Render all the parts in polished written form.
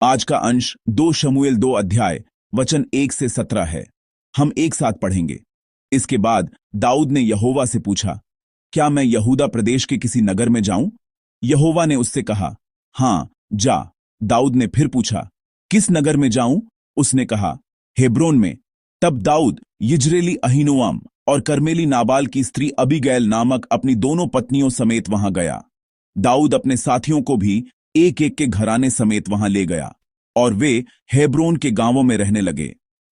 आज का अंश 2 शमूएल 2 अध्याय वचन 1 से 17 है। हम एक साथ पढ़ेंगे। इसके बाद दाऊद ने यहोवा से पूछा, क्या मैं यहूदा प्रदेश के किसी नगर में जाऊं? यहोवा ने उससे कहा, हां, जा। दाऊद ने फिर पूछा, किस नगर में जाऊं? उसने कहा, हेब्रोन में। तब दाऊद यिज्रेली अहीनोआम और कर्मेली नाबाल की स्त्री अबीगैल नामक अपनी दोनों पत्नियों समेत वहां गया। दाऊद अपने साथियों को भी एक एक के घराने समेत वहां ले गया और वे हेब्रोन के गांवों में रहने लगे।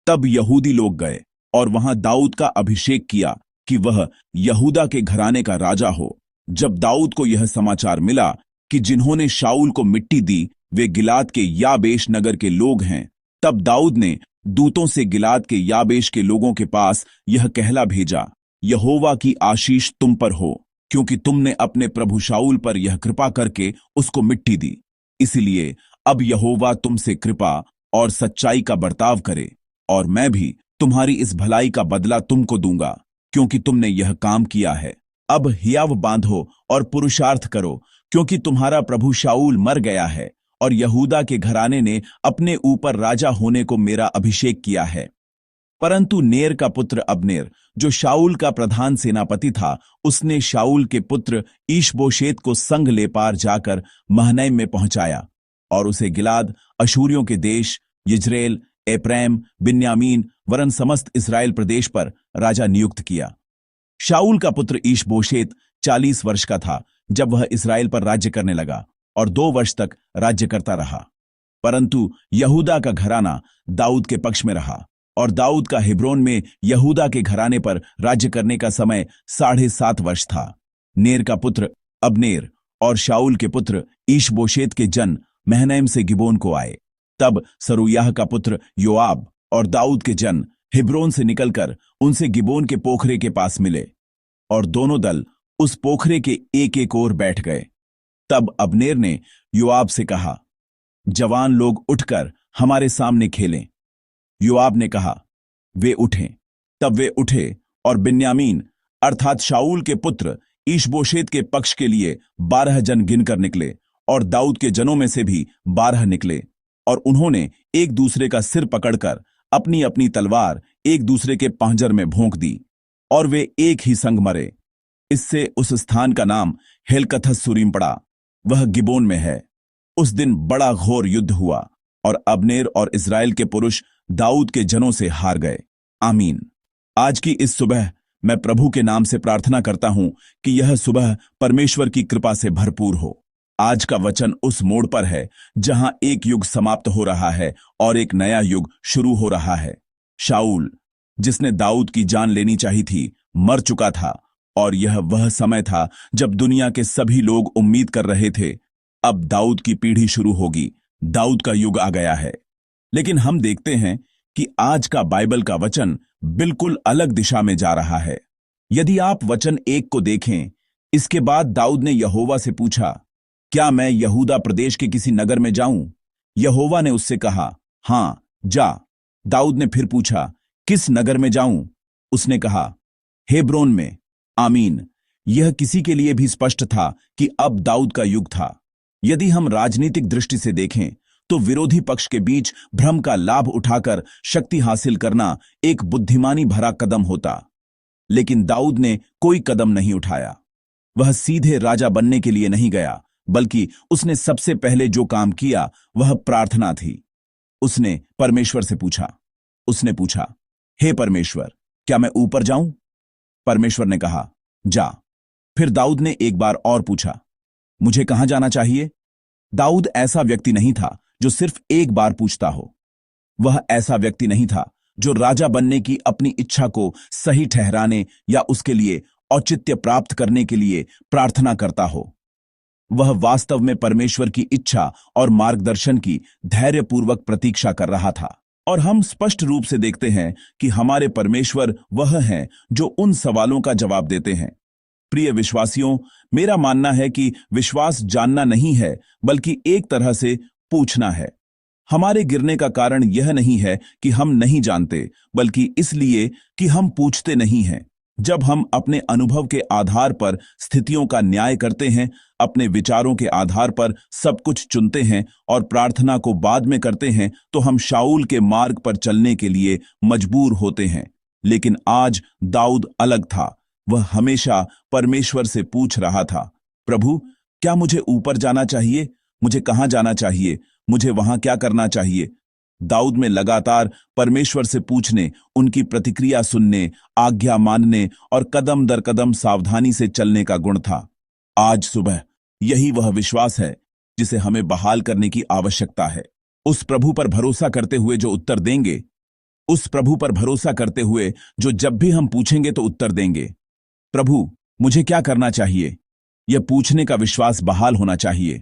तब यहूदी लोग गए और वहां दाऊद का अभिषेक किया कि वह यहूदा के घराने का राजा हो। जब दाऊद को यह समाचार मिला कि जिन्होंने शाऊल को मिट्टी दी वे गिलाद के याबेश नगर के लोग हैं, तब दाऊद ने दूतों से गिलाद के याबेश के लोगों के पास यह कहला भेजा, यहोवा की आशीष तुम पर हो, क्योंकि तुमने अपने प्रभु शाऊल पर यह कृपा करके उसको मिट्टी दी। इसलिए अब यहोवा तुमसे कृपा और सच्चाई का बर्ताव करे, और मैं भी तुम्हारी इस भलाई का बदला तुमको दूंगा, क्योंकि तुमने यह काम किया है। अब हियाव बांधो और पुरुषार्थ करो, क्योंकि तुम्हारा प्रभु शाऊल मर गया है और यहूदा के घराने ने अपने ऊपर राजा होने को मेरा अभिषेक किया है। परंतु नेर का पुत्र अब्नेर, जो शाऊल का प्रधान सेनापति था, उसने शाऊल के पुत्र ईशबोशेत को संग ले पार जाकर महनैम में पहुंचाया और उसे गिलाद, अशूरियों के देश, यिज्रेल, एप्रैम, बिन्यामीन वरन समस्त इस्राएल प्रदेश पर राजा नियुक्त किया। शाऊल का पुत्र ईशबोशेत 40 वर्ष का था जब वह इस्राएल पर राज्य करने लगा और 2 वर्ष तक राज्य करता रहा। परंतु यहूदा का घराना दाऊद के पक्ष में रहा और दाऊद का हेब्रोन में यहूदा के घराने पर राज्य करने का समय 7.5 वर्ष था। नेर का पुत्र अब्नेर और शाऊल के पुत्र ईशबोशेत के जन महनैम से गिबोन को आए। तब सरूयाह का पुत्र योआब और दाऊद के जन हेब्रोन से निकलकर उनसे गिबोन के पोखरे के पास मिले और दोनों दल उस पोखरे के एक एक ओर बैठ गए। तब अब्नेर ने योआब से कहा, जवान लोग उठकर हमारे सामने खेलें। योआब ने कहा, वे उठें। तब वे उठे और बिन्यामीन अर्थात शाऊल के पुत्र ईशबोशेत के पक्ष के लिए 12 जन गिनकर निकले और दाऊद के जनों में से भी 12 निकले, और उन्होंने एक दूसरे का सिर पकड़कर अपनी अपनी तलवार एक दूसरे के पांजर में भोंक दी और वे एक ही संग मरे। इससे उस स्थान का नाम हेलकथस्सूरीम पड़ा, वह गिबोन में है। उस दिन बड़ा घोर युद्ध हुआ और अब्नेर और इस्राएल के पुरुष दाऊद के जनों से हार गए। आमीन। आज की इस सुबह मैं प्रभु के नाम से प्रार्थना करता हूं कि यह सुबह परमेश्वर की कृपा से भरपूर हो। आज का वचन उस मोड़ पर है जहां एक युग समाप्त हो रहा है और एक नया युग शुरू हो रहा है। शाऊल, जिसने दाऊद की जान लेनी चाहिए थी, मर चुका था और यह वह समय था जब दुनिया के सभी लोग उम्मीद कर रहे थे अब दाऊद की पीढ़ी शुरू होगी, दाऊद का युग आ गया है। लेकिन हम देखते हैं कि आज का बाइबल का वचन बिल्कुल अलग दिशा में जा रहा है। यदि आप वचन 1 को देखें, इसके बाद दाऊद ने यहोवा से पूछा, क्या मैं यहूदा प्रदेश के किसी नगर में जाऊं? यहोवा ने उससे कहा, हां, जा। दाऊद ने फिर पूछा, किस नगर में जाऊं? उसने कहा, हेब्रोन में। आमीन। यह किसी के लिए भी स्पष्ट था कि अब दाऊद का युग था। यदि हम राजनीतिक दृष्टि से देखें तो विरोधी पक्ष के बीच भ्रम का लाभ उठाकर शक्ति हासिल करना एक बुद्धिमानी भरा कदम होता, लेकिन दाऊद ने कोई कदम नहीं उठाया। वह सीधे राजा बनने के लिए नहीं गया, बल्कि उसने सबसे पहले जो काम किया वह प्रार्थना थी। उसने परमेश्वर से पूछा। उसने पूछा, हे परमेश्वर, क्या मैं ऊपर जाऊं? परमेश्वर ने कहा, जा। फिर दाऊद ने एक बार और पूछा, मुझे कहां जाना चाहिए? दाऊद ऐसा व्यक्ति नहीं था जो सिर्फ एक बार पूछता हो। वह ऐसा व्यक्ति नहीं था जो राजा बनने की अपनी इच्छा को सही ठहराने या उसके लिए औचित्य प्राप्त करने के लिए प्रार्थना करता हो। वह वास्तव में परमेश्वर की इच्छा और मार्गदर्शन की धैर्यपूर्वक प्रतीक्षा कर रहा था। और हम स्पष्ट रूप से देखते हैं कि हमारे परमेश्वर वह हैं जो उन सवालों का जवाब देते हैं। प्रिय विश्वासियों, मेरा मानना है कि विश्वास जानना नहीं है, बल्कि एक तरह से पूछना है। हमारे गिरने का कारण यह नहीं है कि हम नहीं जानते, बल्कि इसलिए कि हम पूछते नहीं हैं। जब हम अपने अनुभव के आधार पर स्थितियों का न्याय करते हैं, अपने विचारों के आधार पर सब कुछ चुनते हैं और प्रार्थना को बाद में करते हैं, तो हम शाऊल के मार्ग पर चलने के लिए मजबूर होते हैं। लेकिन आज दाऊद अलग था। वह हमेशा परमेश्वर से पूछ रहा था, प्रभु, क्या मुझे ऊपर जाना चाहिए? मुझे कहां जाना चाहिए? मुझे वहां क्या करना चाहिए? दाऊद में लगातार परमेश्वर से पूछने, उनकी प्रतिक्रिया सुनने, आज्ञा मानने और कदम दर कदम सावधानी से चलने का गुण था। आज सुबह यही वह विश्वास है जिसे हमें बहाल करने की आवश्यकता है। उस प्रभु पर भरोसा करते हुए जो उत्तर देंगे, उस प्रभु पर भरोसा करते हुए जो जब भी हम पूछेंगे तो उत्तर देंगे। प्रभु, मुझे क्या करना चाहिए? यह पूछने का विश्वास बहाल होना चाहिए।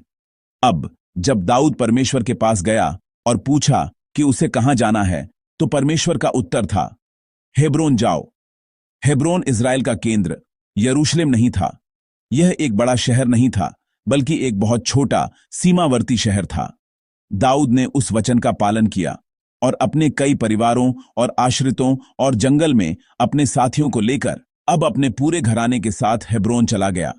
अब जब दाऊद परमेश्वर के पास गया और पूछा कि उसे कहां जाना है, तो परमेश्वर का उत्तर था, हेब्रोन जाओ। हेब्रोन इज़राइल का केंद्र यरूशलेम नहीं था। यह एक बड़ा शहर नहीं था, बल्कि एक बहुत छोटा सीमावर्ती शहर था। दाऊद ने उस वचन का पालन किया और अपने कई परिवारों और आश्रितों और जंगल में अपने साथियों को लेकर अब अपने पूरे घराने के साथ हेब्रोन चला गया।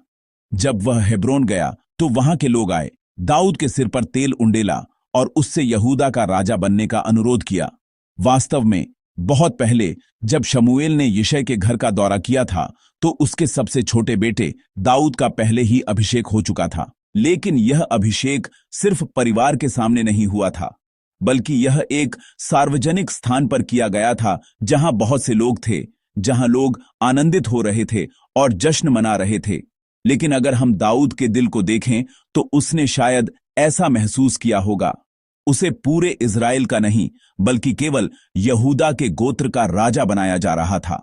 जब वह हेब्रोन गया तो वहां के लोग आए, दाऊद के सिर पर तेल उंडेला और उससे यहूदा का राजा बनने का अनुरोध किया। वास्तव में बहुत पहले जब शमूएल ने यिशै के घर का दौरा किया था, तो उसके सबसे छोटे बेटे दाऊद का पहले ही अभिषेक हो चुका था। लेकिन यह अभिषेक सिर्फ परिवार के सामने नहीं हुआ था, बल्कि यह एक सार्वजनिक स्थान पर किया गया था, जहां बहुत से लोग थे, जहां लोग आनंदित हो रहे थे और जश्न मना रहे थे। लेकिन अगर हम दाऊद के दिल को देखें तो उसने शायद ऐसा महसूस किया होगा, उसे पूरे इज़राइल का नहीं बल्कि केवल यहूदा के गोत्र का राजा बनाया जा रहा था।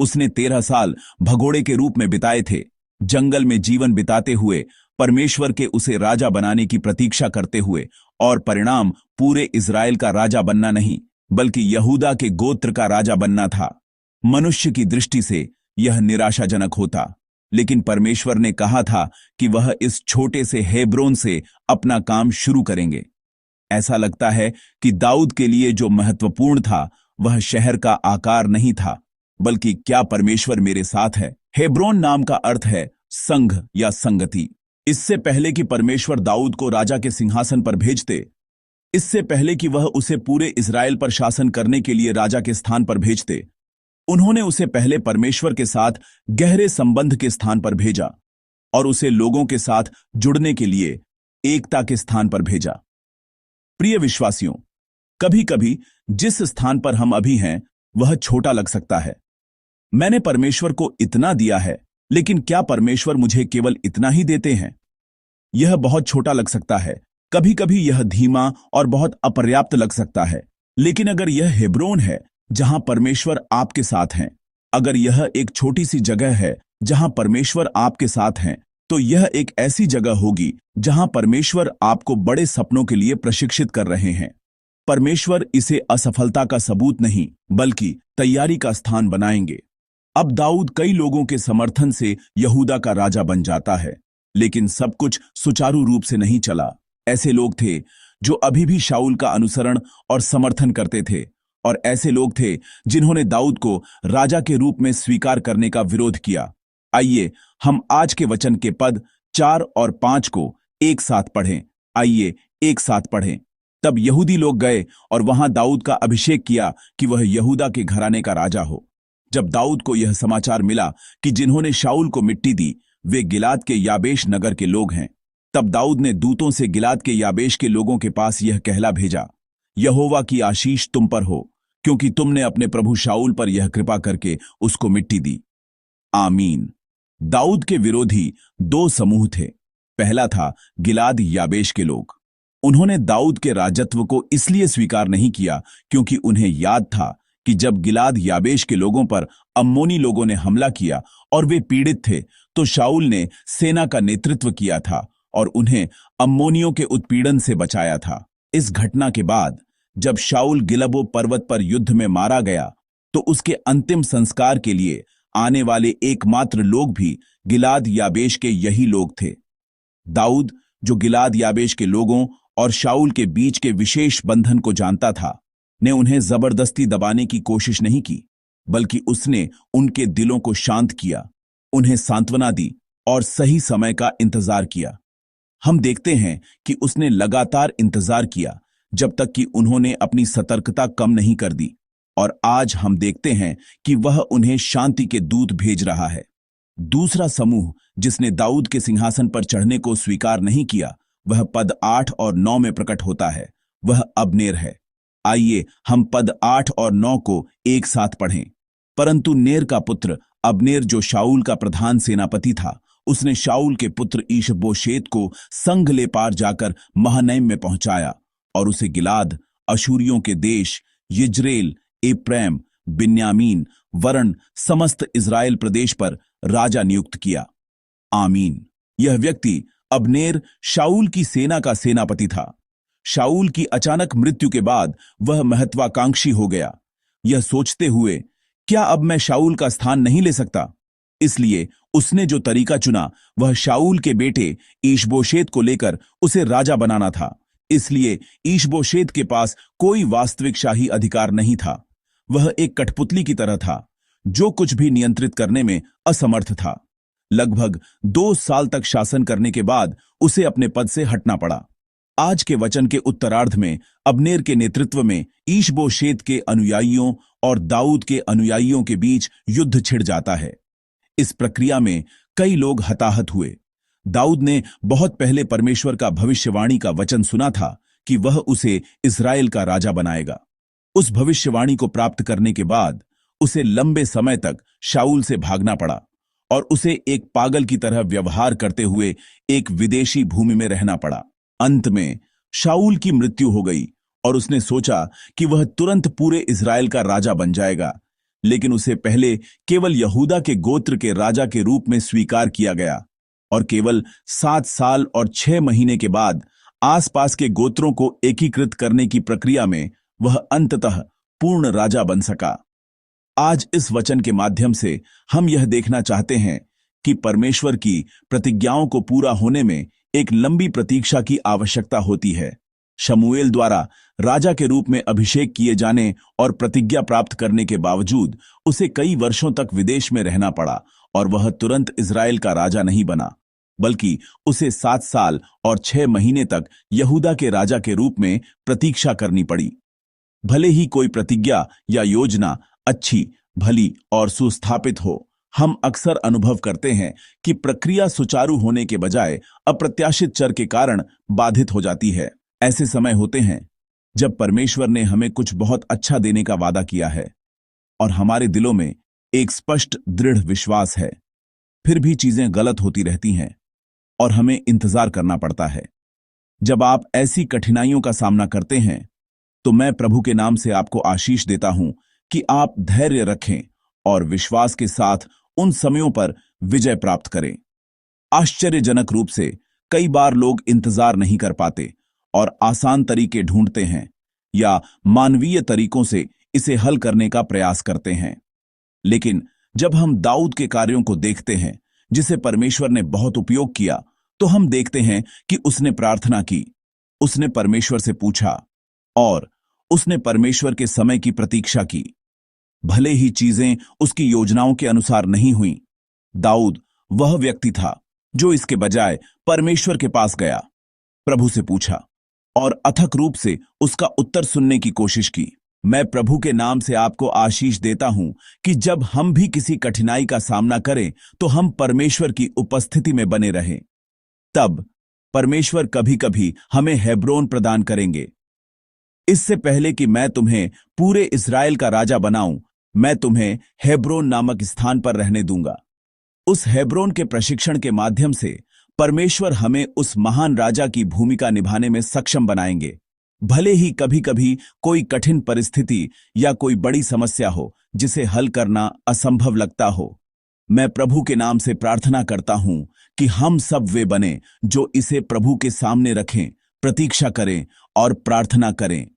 उसने 13 साल भगोड़े के रूप में बिताए थे, जंगल में जीवन बिताते हुए, परमेश्वर के उसे राजा बनाने की प्रतीक्षा करते हुए, और परिणाम पूरे इज़राइल का राजा बनना नहीं बल्कि यहूदा के गोत्र का राजा बनना था। मनुष्य की दृष्टि से यह निराशाजनक होता, लेकिन परमेश्वर ने कहा था कि वह इस छोटे से हेब्रोन से अपना काम शुरू करेंगे। ऐसा लगता है कि दाऊद के लिए जो महत्वपूर्ण था वह शहर का आकार नहीं था, बल्कि क्या परमेश्वर मेरे साथ है। हेब्रोन नाम का अर्थ है संघ या संगति। इससे पहले कि परमेश्वर दाऊद को राजा के सिंहासन पर भेजते, इससे पहले कि वह उसे पूरे इज़राइल पर शासन करने के लिए राजा के स्थान पर भेजते, उन्होंने उसे पहले परमेश्वर के साथ गहरे संबंध के स्थान पर भेजा और उसे लोगों के साथ जुड़ने के लिए एकता के स्थान पर भेजा। प्रिय विश्वासियों, कभी कभी जिस स्थान पर हम अभी हैं वह छोटा लग सकता है। मैंने परमेश्वर को इतना दिया है, लेकिन क्या परमेश्वर मुझे केवल इतना ही देते हैं? यह बहुत छोटा लग सकता है। कभी कभी यह धीमा और बहुत अपर्याप्त लग सकता है। लेकिन अगर यह हेब्रोन है जहां परमेश्वर आपके साथ हैं, अगर यह एक छोटी सी जगह है जहां परमेश्वर आपके साथ हैं, तो यह एक ऐसी जगह होगी जहां परमेश्वर आपको बड़े सपनों के लिए प्रशिक्षित कर रहे हैं। परमेश्वर इसे असफलता का सबूत नहीं बल्कि तैयारी का स्थान बनाएंगे। अब दाऊद कई लोगों के समर्थन से यहूदा का राजा बन जाता है, लेकिन सब कुछ सुचारू रूप से नहीं चला। ऐसे लोग थे जो अभी भी शाऊल का अनुसरण और समर्थन करते थे, और ऐसे लोग थे जिन्होंने दाऊद को राजा के रूप में स्वीकार करने का विरोध किया। आइए हम आज के वचन के पद 4 और 5 को एक साथ पढ़ें। आइए एक साथ पढ़ें। तब यहूदी लोग गए और वहां दाऊद का अभिषेक किया कि वह यहूदा के घराने का राजा हो। जब दाऊद को यह समाचार मिला कि जिन्होंने शाऊल को मिट्टी दी वे गिलाद के याबेश नगर के लोग हैं, तब दाऊद ने दूतों से गिलाद के याबेश के लोगों के पास यह कहला भेजा, यहोवा की आशीष तुम पर हो, क्योंकि तुमने अपने प्रभु शाऊल पर यह कृपा करके उसको मिट्टी दी। आमीन। दाऊद के विरोधी 2 समूह थे। पहला था गिलाद याबेश के लोग। उन्होंने दाऊद के राजत्व को इसलिए स्वीकार नहीं किया क्योंकि उन्हें याद था कि जब गिलाद याबेश के लोगों पर अम्मोनी लोगों ने हमला किया और वे पीड़ित थे, तो शाऊल ने सेना का नेतृत्व किया था और उन्हें अम्मोनियों के उत्पीड़न से बचाया था। इस घटना के बाद जब शाऊल गिलबो पर्वत पर युद्ध में मारा गया, तो उसके अंतिम संस्कार के लिए आने वाले एकमात्र लोग भी गिलाद याबेश के यही लोग थे। दाऊद, जो गिलाद याबेश के लोगों और शाऊल के बीच के विशेष बंधन को जानता था, ने उन्हें जबरदस्ती दबाने की कोशिश नहीं की। बल्कि उसने उनके दिलों को शांत किया, उन्हें सांत्वना दी और सही समय का इंतजार किया। हम देखते हैं कि उसने लगातार इंतजार किया जब तक कि उन्होंने अपनी सतर्कता कम नहीं कर दी, और आज हम देखते हैं कि वह उन्हें शांति के दूत भेज रहा है। दूसरा समूह जिसने दाऊद के सिंहासन पर चढ़ने को स्वीकार नहीं किया, वह पद 8 और 9 में प्रकट होता है। वह अब्नेर है। आइए हम पद 8 और 9 को एक साथ पढ़ें। परंतु नेर का पुत्र अब्नेर, जो शाऊल का प्रधान सेनापति था, उसने शाऊल के पुत्र ईशबोशेत को संग ले पार जाकर महनैम में पहुंचाया और उसे गिलाद, अशूरियों के देश, यिज्रेल, एप्रैम, बिन्यामीन वरन समस्त इज़राइल प्रदेश पर राजा नियुक्त किया। आमीन। यह व्यक्ति अब्नेर शाऊल की सेना का सेनापति था। शाऊल की अचानक मृत्यु के बाद वह महत्वाकांक्षी हो गया, यह सोचते हुए, क्या अब मैं शाऊल का स्थान नहीं ले सकता? इसलिए उसने जो तरीका चुना वह शाऊल के बेटे ईशबोशेत को लेकर उसे राजा बनाना था। इसलिए ईशबोशेत के पास कोई वास्तविक शाही अधिकार नहीं था। वह एक कठपुतली की तरह था, जो कुछ भी नियंत्रित करने में असमर्थ था। लगभग 2 साल तक शासन करने के बाद उसे अपने पद से हटना पड़ा। आज के वचन के उत्तरार्ध में अब्नेर के नेतृत्व में ईशबोशेत के अनुयायियों और दाऊद के अनुयायियों के बीच युद्ध छिड़ जाता है। इस प्रक्रिया में कई लोग हताहत हुए। दाऊद ने बहुत पहले परमेश्वर का भविष्यवाणी का वचन सुना था कि वह उसे इज़राइल का राजा बनाएगा। उस भविष्यवाणी को प्राप्त करने के बाद उसे लंबे समय तक शाऊल से भागना पड़ा और उसे एक पागल की तरह व्यवहार करते हुए एक विदेशी भूमि में रहना पड़ा। अंत में शाऊल की मृत्यु हो गई और उसने सोचा कि वह तुरंत पूरे इज़राइल का राजा बन जाएगा, लेकिन उसे पहले केवल यहूदा के गोत्र के राजा के रूप में स्वीकार किया गया और केवल 7 साल और 6 महीने के बाद आसपास के गोत्रों को एकीकृत करने की प्रक्रिया में वह अंततः पूर्ण राजा बन सका। आज इस वचन के माध्यम से हम यह देखना चाहते हैं कि परमेश्वर की प्रतिज्ञाओं को पूरा होने में एक लंबी प्रतीक्षा की आवश्यकता होती है। शमूएल द्वारा राजा के रूप में अभिषेक किए जाने और प्रतिज्ञा प्राप्त करने के बावजूद उसे कई वर्षों तक विदेश में रहना पड़ा और वह तुरंत इज़राइल का राजा नहीं बना, बल्कि उसे 7 साल और 6 महीने तक यहूदा के राजा के रूप में प्रतीक्षा करनी पड़ी। भले ही कोई प्रतिज्ञा या योजना अच्छी, भली और सुस्थापित हो, हम अक्सर अनुभव करते हैं कि प्रक्रिया सुचारू होने के बजाय अप्रत्याशित चर के कारण बाधित हो जाती है। ऐसे समय होते हैं जब परमेश्वर ने हमें कुछ बहुत अच्छा देने का वादा किया है और हमारे दिलों में एक स्पष्ट दृढ़ विश्वास है, फिर भी चीजें गलत होती रहती हैं और हमें इंतजार करना पड़ता है। जब आप ऐसी कठिनाइयों का सामना करते हैं तो मैं प्रभु के नाम से आपको आशीष देता हूं कि आप धैर्य रखें और विश्वास के साथ उन समयों पर विजय प्राप्त करें। आश्चर्यजनक रूप से कई बार लोग इंतजार नहीं कर पाते और आसान तरीके ढूंढते हैं या मानवीय तरीकों से इसे हल करने का प्रयास करते हैं। लेकिन जब हम दाऊद के कार्यों को देखते हैं, जिसे परमेश्वर ने बहुत उपयोग किया, तो हम देखते हैं कि उसने प्रार्थना की, उसने परमेश्वर से पूछा और उसने परमेश्वर के समय की प्रतीक्षा की। भले ही चीजें उसकी योजनाओं के अनुसार नहीं हुईं, दाऊद वह व्यक्ति था जो इसके बजाय परमेश्वर के पास गया, प्रभु से पूछा और अथक रूप से उसका उत्तर सुनने की कोशिश की। मैं प्रभु के नाम से आपको आशीष देता हूं कि जब हम भी किसी कठिनाई का सामना करें तो हम परमेश्वर की उपस्थिति में बने रहें। तब परमेश्वर कभी कभी हमें हेब्रोन प्रदान करेंगे। इससे पहले कि मैं तुम्हें पूरे इज़राइल का राजा बनाऊं, मैं तुम्हें हेब्रोन नामक स्थान पर रहने दूंगा। उस हेब्रोन के प्रशिक्षण के माध्यम से परमेश्वर हमें उस महान राजा की भूमिका निभाने में सक्षम बनाएंगे। भले ही कभी कभी कोई कठिन परिस्थिति या कोई बड़ी समस्या हो जिसे हल करना असंभव लगता हो, मैं प्रभु के नाम से प्रार्थना करता हूं कि हम सब वे बने जो इसे प्रभु के सामने रखें, प्रतीक्षा करें और प्रार्थना करें।